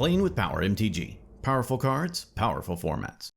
Playing with Power MTG. Powerful cards, powerful formats.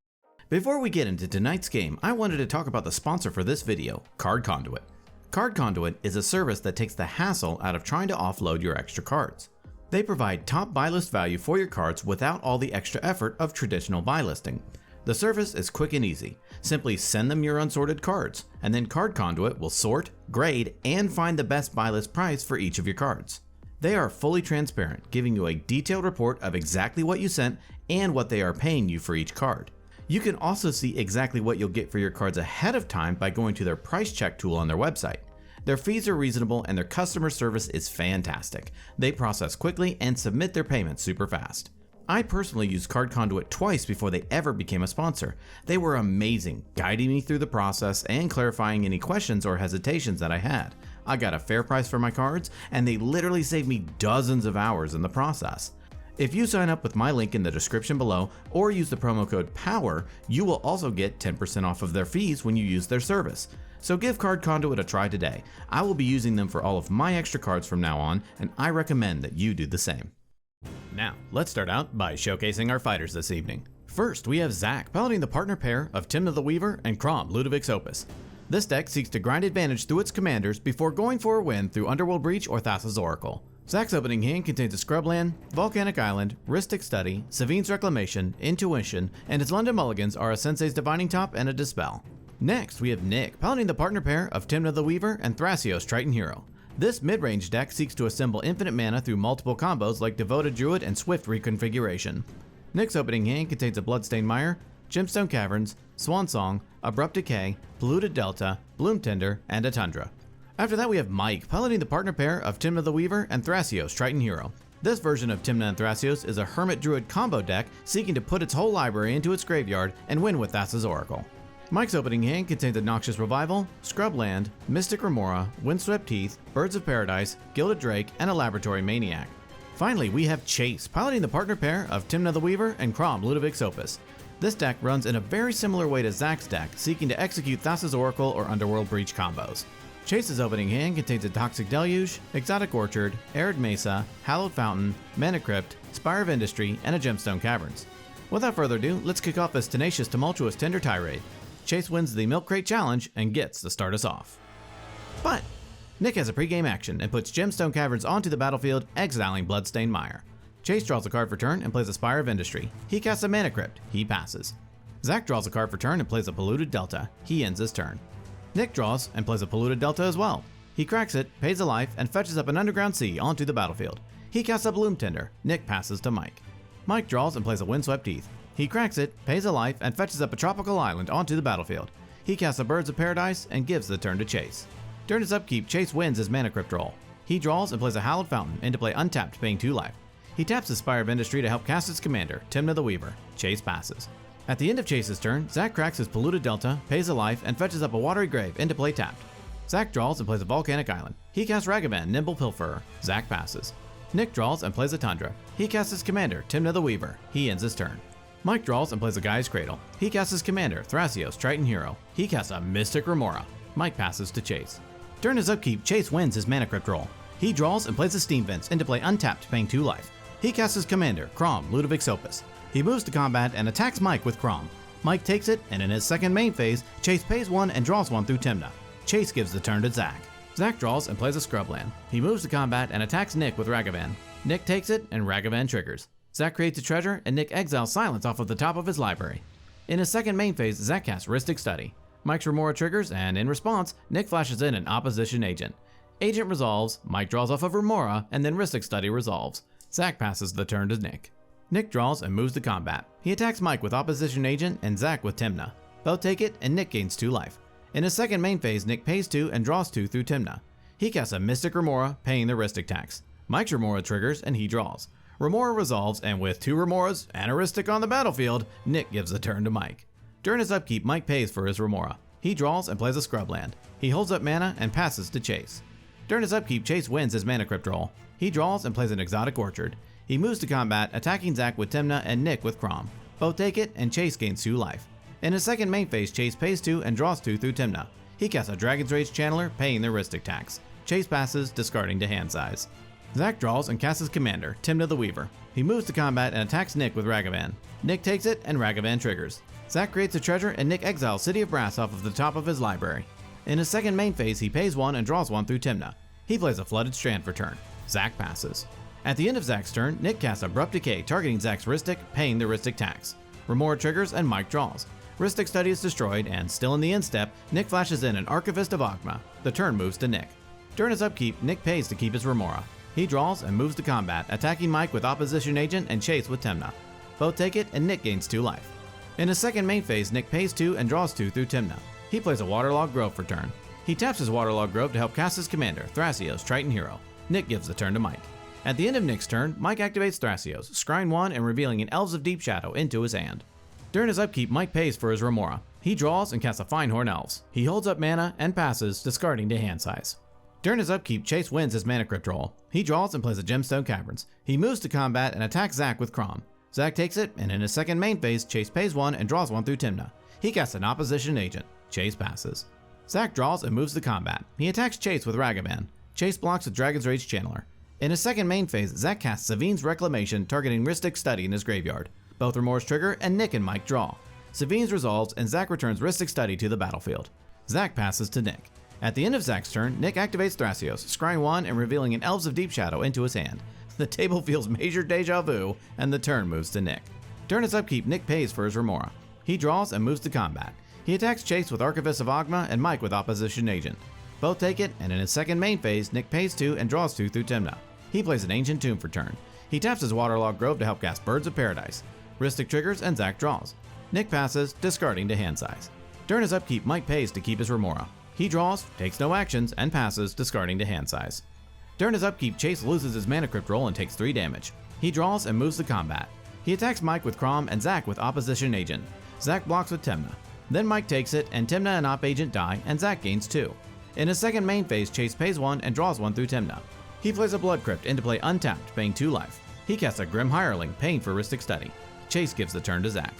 Before we get into tonight's game, I wanted to talk about the sponsor for this video, Card Conduit. Card Conduit is a service that takes the hassle out of trying to offload your extra cards. They provide top buy list value for your cards without all the extra effort of traditional buy listing. The service is quick and easy. Simply send them your unsorted cards, and then Card Conduit will sort, grade, and find the best buy list price for each of your cards. They are fully transparent, giving you a detailed report of exactly what you sent and what they are paying you for each card. You can also see exactly what you'll get for your cards ahead of time by going to their price check tool on their website. Their fees are reasonable and their customer service is fantastic. They process quickly and submit their payments super fast. I personally used Card Conduit twice before they ever became a sponsor. They were amazing, guiding me through the process and clarifying any questions or hesitations that I had. I got a fair price for my cards, and they literally saved me dozens of hours in the process. If you sign up with my link in the description below or use the promo code POWER, you will also get 10% off of their fees when you use their service. So give Card Conduit a try today. I will be using them for all of my extra cards from now on, and I recommend that you do the same. Now, let's start out by showcasing our fighters this evening. First, we have Zach piloting the partner pair of Tymna the Weaver and Chrom, Ludevic's Opus. This deck seeks to grind advantage through its commanders before going for a win through Underworld Breach or Thassa's Oracle. Zach's opening hand contains a Scrubland, Volcanic Island, Rhystic Study, Sevinne's Reclamation, Intuition, and his London Mulligans are a Sensei's Divining Top and a Dispel. Next, we have Nick piloting the partner pair of Tymna the Weaver and Thrasios Triton Hero. This mid-range deck seeks to assemble infinite mana through multiple combos like Devoted Druid and Swift Reconfiguration. Nick's opening hand contains a Bloodstained Mire, Gemstone Caverns, Swansong, Abrupt Decay, Polluted Delta, Bloom Tender, and a Tundra. After that, we have Mike piloting the partner pair of Tymna the Weaver and Thrasios Triton Hero. This version of Tymna and Thrasios is a Hermit Druid combo deck seeking to put its whole library into its graveyard and win with Thassa's Oracle. Mike's opening hand contains a Noxious Revival, Scrubland, Mystic Remora, Windswept Heath, Birds of Paradise, Gilded Drake, and a Laboratory Maniac. Finally, we have Chase piloting the partner pair of Tymna the Weaver and Chrom, Ludevic's Opus. This deck runs in a very similar way to Zach's deck, seeking to execute Thassa's Oracle or Underworld Breach combos. Chase's opening hand contains a Toxic Deluge, Exotic Orchard, Arid Mesa, Hallowed Fountain, Mana Crypt, Spire of Industry, and a Gemstone Caverns. Without further ado, let's kick off this tenacious, tumultuous Tender Tirade. Chase wins the Milk Crate Challenge and gets to start us off. But Nick has a pregame action and puts Gemstone Caverns onto the battlefield, exiling Bloodstained Mire. Chase draws a card for turn and plays a Spire of Industry. He casts a Mana Crypt. He passes. Zach draws a card for turn and plays a Polluted Delta. He ends his turn. Nick draws and plays a Polluted Delta as well. He cracks it, pays a life, and fetches up an Underground Sea onto the battlefield. He casts a Bloom Tender. Nick passes to Mike. Mike draws and plays a Windswept Heath. He cracks it, pays a life, and fetches up a Tropical Island onto the battlefield. He casts a Birds of Paradise and gives the turn to Chase. During his upkeep, Chase wins his Mana Crypt roll. He draws and plays a Hallowed Fountain into play untapped, paying 2 life. He taps his Spire of Industry to help cast its commander, Tymna the Weaver. Chase passes. At the end of Chase's turn, Zach cracks his Polluted Delta, pays a life, and fetches up a Watery Grave into play tapped. Zach draws and plays a Volcanic Island. He casts Ragavan, Nimble Pilferer. Zach passes. Nick draws and plays a Tundra. He casts his commander, Tymna the Weaver. He ends his turn. Mike draws and plays a Gaia's Cradle. He casts his commander, Thrasios Triton Hero. He casts a Mystic Remora. Mike passes to Chase. During his upkeep, Chase wins his Mana Crypt roll. He draws and plays a Steam Vents into play untapped, paying 2 life. He casts his commander, Chrom, Ludevic's Opus. He moves to combat and attacks Mike with Chrom. Mike takes it, and in his second main phase, Chase pays 1 and draws 1 through Tymna. Chase gives the turn to Zach. Zach draws and plays a Scrubland. He moves to combat and attacks Nick with Ragavan. Nick takes it, and Ragavan triggers. Zach creates a treasure, and Nick exiles Silence off of the top of his library. In his second main phase, Zach casts Rhystic Study. Mike's Remora triggers, and in response, Nick flashes in an Opposition Agent. Agent resolves, Mike draws off of Remora, and then Rhystic Study resolves. Zach passes the turn to Nick. Nick draws and moves to combat. He attacks Mike with Opposition Agent and Zach with Tymna. Both take it, and Nick gains 2 life. In his second main phase, Nick pays 2 and draws 2 through Tymna. He casts a Mystic Remora, paying the Rhystic tax. Mike's Remora triggers, and he draws. Remora resolves, and with 2 Remoras and a Rhystic on the battlefield, Nick gives the turn to Mike. During his upkeep, Mike pays for his Remora. He draws and plays a Scrubland. He holds up mana and passes to Chase. During his upkeep, Chase wins his Mana Crypt roll. He draws and plays an Exotic Orchard. He moves to combat, attacking Zach with Tymna and Nick with Chrom. Both take it, and Chase gains 2 life. In his second main phase, Chase pays 2 and draws 2 through Tymna. He casts a Dragon's Rage Channeler, paying the Rhystic tax. Chase passes, discarding to hand size. Zach draws and casts his commander, Tymna the Weaver. He moves to combat and attacks Nick with Ragavan. Nick takes it and Ragavan triggers. Zach creates a treasure and Nick exiles City of Brass off of the top of his library. In his second main phase, he pays 1 and draws 1 through Tymna. He plays a Flooded Strand for turn. Zach passes. At the end of Zach's turn, Nick casts Abrupt Decay, targeting Zach's Rhystic, paying the Rhystic tax. Remora triggers and Mike draws. Rhystic Study is destroyed, and still in the end step, Nick flashes in an Archivist of Ogma. The turn moves to Nick. During his upkeep, Nick pays to keep his Remora. He draws and moves to combat, attacking Mike with Opposition Agent and Chase with Tymna. Both take it, and Nick gains 2 life. In his second main phase, Nick pays 2 and draws 2 through Tymna. He plays a Waterlogged Grove for turn. He taps his Waterlogged Grove to help cast his commander, Thrasios, Triton Hero. Nick gives the turn to Mike. At the end of Nick's turn, Mike activates Thrasios, scrying 1 and revealing an Elves of Deep Shadow into his hand. During his upkeep, Mike pays for his Remora. He draws and casts a Finehorn Elves. He holds up mana and passes, discarding to hand size. During his upkeep, Chase wins his Mana Crypt roll. He draws and plays a Gemstone Caverns. He moves to combat and attacks Zach with Crom. Zach takes it, and in his second main phase, Chase pays 1 and draws 1 through Tymna. He casts an Opposition Agent. Chase passes. Zach draws and moves to combat. He attacks Chase with Ragavan. Chase blocks with Dragon's Rage Channeler. In his second main phase, Zach casts Savine's Reclamation, targeting Rhystic Study in his graveyard. Both Remora's trigger, and Nick and Mike draw. Savine's resolves, and Zach returns Rhystic Study to the battlefield. Zach passes to Nick. At the end of Zach's turn, Nick activates Thrasios, scrying 1 and revealing an Elves of Deep Shadow into his hand. The table feels major deja vu, and the turn moves to Nick. During his upkeep, Nick pays for his Remora. He draws and moves to combat. He attacks Chase with Archivist of Ogma and Mike with Opposition Agent. Both take it, and in his second main phase, Nick pays 2 and draws 2 through Tymna. He plays an Ancient Tomb for turn. He taps his Waterlogged Grove to help cast Birds of Paradise. Rhystic triggers and Zach draws. Nick passes, discarding to hand size. During his upkeep, Mike pays to keep his Remora. He draws, takes no actions, and passes, discarding to hand size. During his upkeep, Chase loses his Mana Crypt roll and takes 3 damage. He draws and moves to combat. He attacks Mike with Crom and Zach with Opposition Agent. Zach blocks with Tymna. Then Mike takes it, and Tymna and Op Agent die, and Zach gains 2. In his second main phase, Chase pays 1 and draws 1 through Tymna. He plays a Blood Crypt into play untapped, paying 2 life. He casts a Grim Hireling, paying for Rhystic Study. Chase gives the turn to Zach.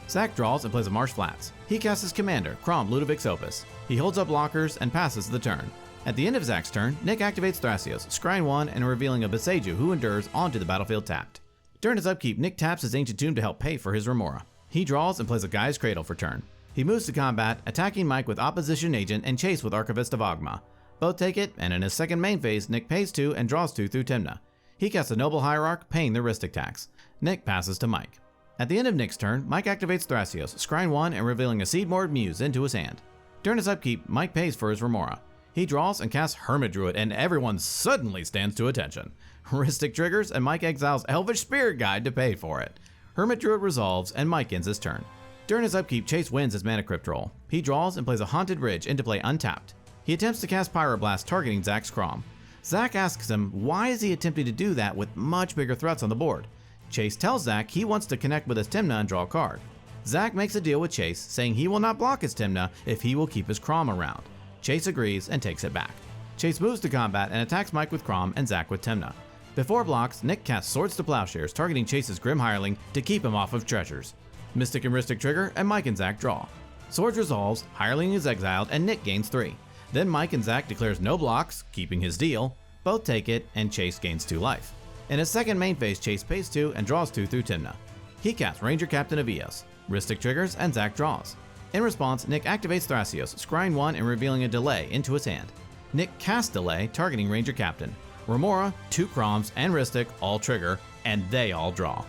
Zach draws and plays a Marsh Flats. He casts his commander, Crom Ludovic's Opus. He holds up blockers and passes the turn. At the end of Zach's turn, Nick activates Thrasios, scrying 1 and revealing a Boseiju who endures onto the battlefield tapped. During his upkeep, Nick taps his Ancient Tomb to help pay for his Remora. He draws and plays a Gaia's Cradle for turn. He moves to combat, attacking Mike with Opposition Agent and Chase with Archivist of Ogma. Both take it, and in his second main phase, Nick pays 2 and draws 2 through Tymna. He casts a Noble Hierarch, paying the Rhystic tax. Nick passes to Mike. At the end of Nick's turn, Mike activates Thrasios, scrying 1 and revealing a Seedmored Muse into his hand. During his upkeep, Mike pays for his Remora. He draws and casts Hermit Druid, and everyone suddenly stands to attention. Rhystic triggers, and Mike exiles Elvish Spirit Guide to pay for it. Hermit Druid resolves, and Mike ends his turn. During his upkeep, Chase wins his Mana Crypt roll. He draws and plays a Haunted Ridge into play untapped. He attempts to cast Pyroblast, targeting Zach's Crom. Zach asks him why is he attempting to do that with much bigger threats on the board. Chase tells Zach he wants to connect with his Tymna and draw a card. Zach makes a deal with Chase, saying he will not block his Tymna if he will keep his Crom around. Chase agrees and takes it back. Chase moves to combat and attacks Mike with Crom and Zach with Tymna. Before blocks, Nick casts Swords to Plowshares, targeting Chase's Grim Hireling to keep him off of treasures. Mystic and Rhystic trigger, and Mike and Zach draw. Swords resolves, Hireling is exiled, and Nick gains 3. Then Mike and Zach declares no blocks, keeping his deal. Both take it, and Chase gains 2 life. In his second main phase, Chase pays 2 and draws 2 through Tymna. He casts Ranger Captain of Eos. Rhystic triggers, and Zach draws. In response, Nick activates Thrasios, scrying 1 and revealing a Delay into his hand. Nick casts Delay, targeting Ranger Captain. Remora, 2 Croms, and Rhystic all trigger, and they all draw.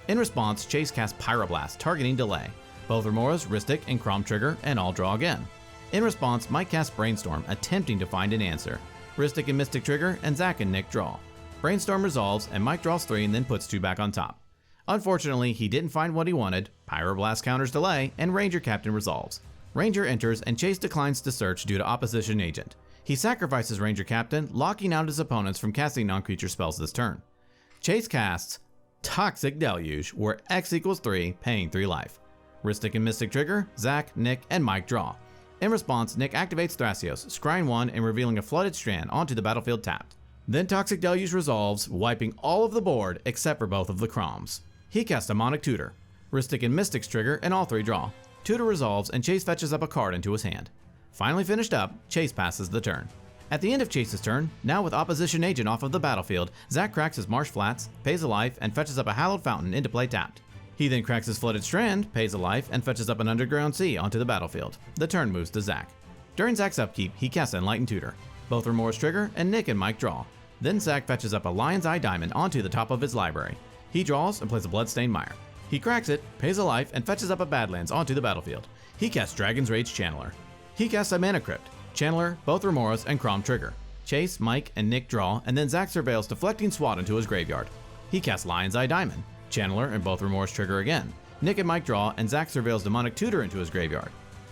In response, Chase casts Pyroblast, targeting Delay. Both Remoras, Rhystic, and Crom trigger, and all draw again. In response, Mike casts Brainstorm, attempting to find an answer. Rhystic and Mystic trigger, and Zach and Nick draw. Brainstorm resolves, and Mike draws 3 and then puts 2 back on top. Unfortunately, he didn't find what he wanted. Pyroblast counters Delay, and Ranger Captain resolves. Ranger enters, and Chase declines to search due to Opposition Agent. He sacrifices Ranger Captain, locking out his opponents from casting non-creature spells this turn. Chase casts Toxic Deluge, where X equals 3, paying 3 life. Rhystic and Mystic trigger, Zach, Nick, and Mike draw. In response, Nick activates Thrasios, scrying 1 and revealing a Flooded Strand onto the battlefield tapped. Then Toxic Deluge resolves, wiping all of the board except for both of the Croms. He casts Demonic Tutor. Rhystic and Mystic's trigger, and all 3 draw. Tutor resolves, and Chase fetches up a card into his hand. Finally finished up, Chase passes the turn. At the end of Chase's turn, now with Opposition Agent off of the battlefield, Zack cracks his Marsh Flats, pays a life, and fetches up a Hallowed Fountain into play tapped. He then cracks his Flooded Strand, pays a life, and fetches up an Underground Sea onto the battlefield. The turn moves to Zack. During Zack's upkeep, he casts Enlightened Tutor. Both Remorse trigger, and Nick and Mike draw. Then Zack fetches up a Lion's Eye Diamond onto the top of his library. He draws and plays a Bloodstained Mire. He cracks it, pays a life, and fetches up a Badlands onto the battlefield. He casts Dragon's Rage Channeler. He casts a Mana Crypt. Channeler, both Remoras, and Crom trigger. Chase, Mike, and Nick draw, and then Zack surveils Deflecting Swat into his graveyard. He casts Lion's Eye Diamond. Channeler and both Remorse trigger again. Nick and Mike draw, and Zack surveils Demonic Tutor into his graveyard.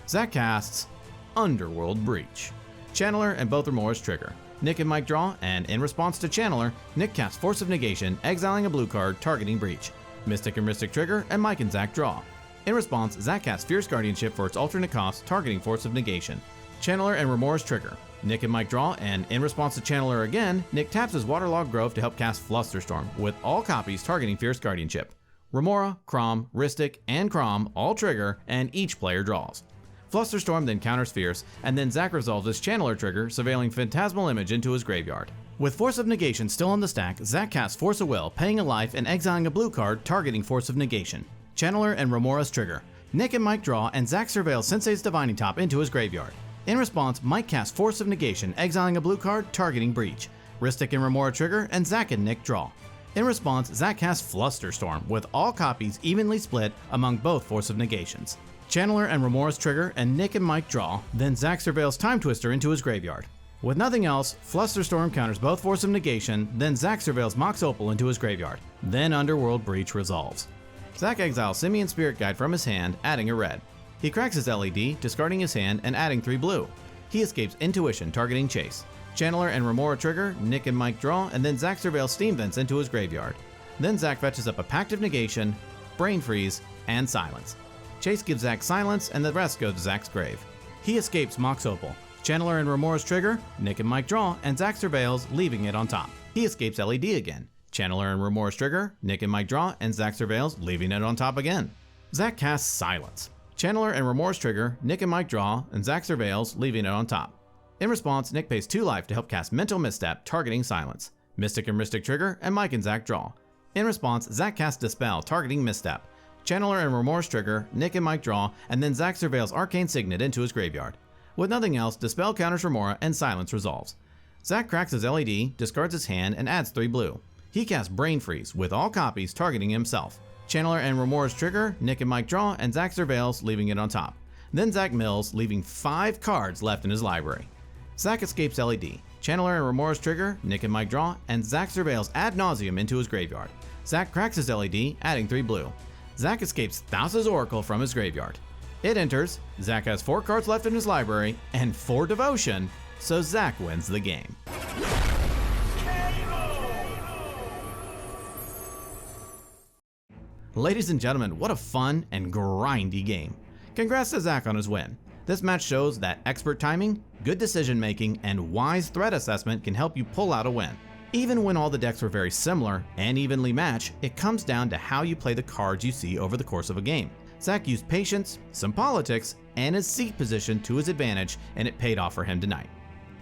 Zack casts Underworld Breach. Channeler and both Remorse trigger. Nick and Mike draw, and in response to Channeler, Nick casts Force of Negation, exiling a blue card, targeting Breach. Mystic and Mystic trigger, and Mike and Zack draw. In response, Zack casts Fierce Guardianship for its alternate cost, targeting Force of Negation. Channeler and Remorse trigger. Nick and Mike draw, and in response to Channeler again, Nick taps his Waterlogged Grove to help cast Flusterstorm, with all copies targeting Fierce Guardianship. Remora, Crom, Rhystic, and Crom all trigger, and each player draws. Flusterstorm then counters Fierce, and then Zack resolves his Channeler trigger, surveilling Phantasmal Image into his graveyard. With Force of Negation still on the stack, Zack casts Force of Will, paying a life and exiling a blue card, targeting Force of Negation. Channeler and Remora's trigger. Nick and Mike draw, and Zack surveils Sensei's Divining Top into his graveyard. In response, Mike casts Force of Negation, exiling a blue card, targeting Breach. Rhystic and Remora trigger, and Zack and Nick draw. In response, Zack casts Flusterstorm, with all copies evenly split among both Force of Negations. Channeler and Remora's trigger, and Nick and Mike draw, then Zack surveils Time Twister into his graveyard. With nothing else, Flusterstorm counters both Force of Negation, then Zack surveils Mox Opal into his graveyard. Then Underworld Breach resolves. Zack exiles Simian Spirit Guide from his hand, adding a red. He cracks his LED, discarding his hand and adding 3 blue. He escapes Intuition, targeting Chase. Channeler and Remora trigger, Nick and Mike draw, and then Zack surveils Steam Vents into his graveyard. Then Zack fetches up a Pact of Negation, Brain Freeze, and Silence. Chase gives Zack Silence, and the rest go to Zack's grave. He escapes Mox Opal. Channeler and Remora's trigger, Nick and Mike draw, and Zack surveils, leaving it on top. He escapes LED again. Channeler and Remora's trigger, Nick and Mike draw, and Zack surveils, leaving it on top again. Zack casts Silence. Channeler and Remora's trigger, Nick and Mike draw, and Zack surveils, leaving it on top. In response, Nick pays 2 life to help cast Mental Misstep, targeting Silence. Mystic and Rhystic trigger, and Mike and Zack draw. In response, Zack casts Dispel, targeting Misstep. Channeler and Remorse trigger, Nick and Mike draw, and then Zack surveils Arcane Signet into his graveyard. With nothing else, Dispel counters Remora, and Silence resolves. Zack cracks his LED, discards his hand, and adds 3 blue. He casts Brain Freeze, with all copies targeting himself. Channeler and Remora's trigger, Nick and Mike draw, and Zack surveils, leaving it on top. Then Zack mills, leaving 5 cards left in his library. Zack escapes LED. Channeler and Remora's trigger, Nick and Mike draw, and Zack surveils Ad Nauseam into his graveyard. Zack cracks his LED, adding 3 blue. Zack escapes Thassa's Oracle from his graveyard. It enters, Zack has 4 cards left in his library, and 4 Devotion, so Zack wins the game. Ladies and gentlemen, what a fun and grindy game. Congrats to Zack on his win. This match shows that expert timing, good decision making, and wise threat assessment can help you pull out a win. Even when all the decks were very similar and evenly matched, it comes down to how you play the cards you see over the course of a game. Zack used patience, some politics, and his seat position to his advantage, and it paid off for him tonight.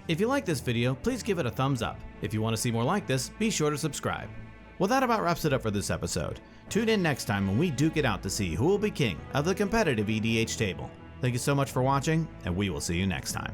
If you like this video, please give it a thumbs up. If you want to see more like this, be sure to subscribe. Well, that about wraps it up for this episode. Tune in next time when we duke it out to see who will be king of the competitive EDH table. Thank you so much for watching, and we will see you next time.